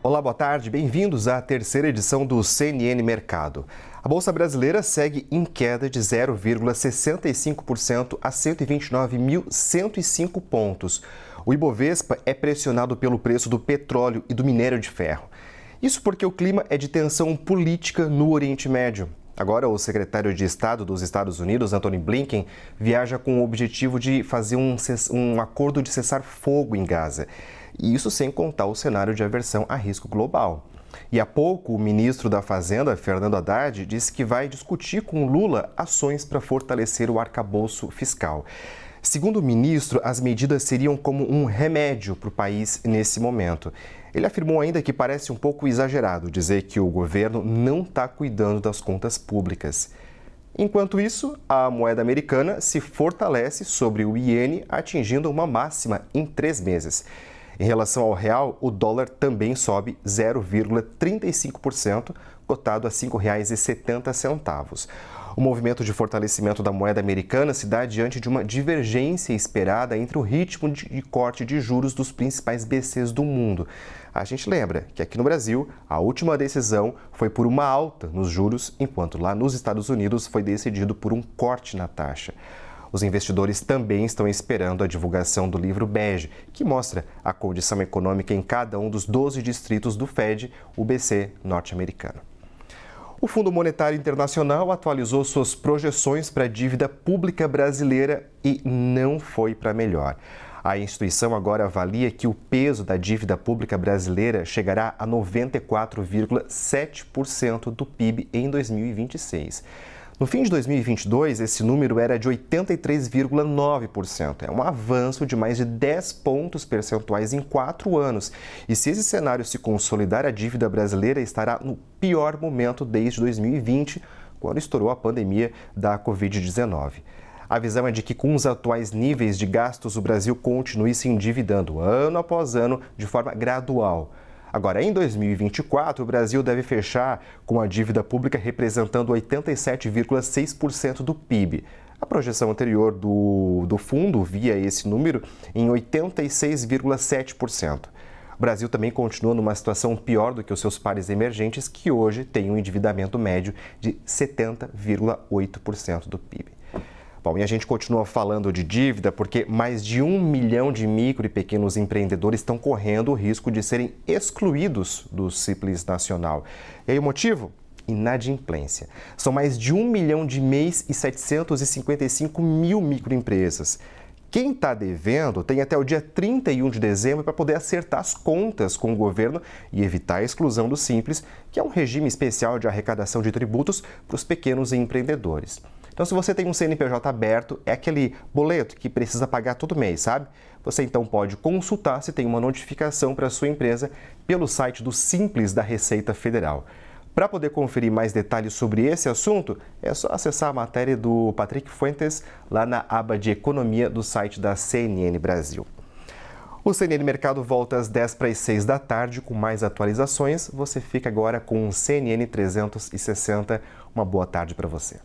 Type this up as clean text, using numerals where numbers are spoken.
Olá, boa tarde. Bem-vindos à terceira edição do CNN Mercado. A Bolsa Brasileira segue em queda de 0,65% a 129.105 pontos. O Ibovespa é pressionado pelo preço do petróleo e do minério de ferro. Isso porque o clima é de tensão política no Oriente Médio. Agora, o secretário de Estado dos Estados Unidos, Antony Blinken, viaja com o objetivo de fazer um acordo de cessar-fogo em Gaza. E isso sem contar o cenário de aversão a risco global. E há pouco, o ministro da Fazenda, Fernando Haddad, disse que vai discutir com Lula ações para fortalecer o arcabouço fiscal. Segundo o ministro, as medidas seriam como um remédio para o país nesse momento. Ele afirmou ainda que parece um pouco exagerado dizer que o governo não está cuidando das contas públicas. Enquanto isso, a moeda americana se fortalece sobre o iene, atingindo uma máxima em 3 meses. Em relação ao real, o dólar também sobe 0,35%, cotado a R$ 5,70. O movimento de fortalecimento da moeda americana se dá diante de uma divergência esperada entre o ritmo de corte de juros dos principais BCs do mundo. A gente lembra que aqui no Brasil, a última decisão foi por uma alta nos juros, enquanto lá nos Estados Unidos foi decidido por um corte na taxa. Os investidores também estão esperando a divulgação do livro bege, que mostra a condição econômica em cada um dos 12 distritos do Fed, o BC norte-americano. O Fundo Monetário Internacional atualizou suas projeções para a dívida pública brasileira e não foi para melhor. A instituição agora avalia que o peso da dívida pública brasileira chegará a 94,7% do PIB em 2026. No fim de 2022, esse número era de 83,9%. É um avanço de mais de 10 pontos percentuais em 4 anos. E se esse cenário se consolidar, a dívida brasileira estará no pior momento desde 2020, quando estourou a pandemia da Covid-19. A visão é de que, com os atuais níveis de gastos, o Brasil continue se endividando ano após ano de forma gradual. Agora, em 2024, o Brasil deve fechar com a dívida pública representando 87,6% do PIB. A projeção anterior do fundo via esse número em 86,7%. O Brasil também continua numa situação pior do que os seus pares emergentes, que hoje têm um endividamento médio de 70,8% do PIB. Bom, e a gente continua falando de dívida porque mais de 1 milhão de micro e pequenos empreendedores estão correndo o risco de serem excluídos do Simples Nacional. E aí o motivo? Inadimplência. São mais de 1 milhão de MEIs e 755 mil microempresas. Quem está devendo tem até o dia 31 de dezembro para poder acertar as contas com o governo e evitar a exclusão do Simples, que é um regime especial de arrecadação de tributos para os pequenos empreendedores. Então, se você tem um CNPJ aberto, é aquele boleto que precisa pagar todo mês, sabe? Você então pode consultar se tem uma notificação para a sua empresa pelo site do Simples da Receita Federal. Para poder conferir mais detalhes sobre esse assunto, é só acessar a matéria do Patrick Fuentes lá na aba de Economia do site da CNN Brasil. O CNN Mercado volta às 10 para as 6 da tarde com mais atualizações. Você fica agora com o CNN 360. Uma boa tarde para você.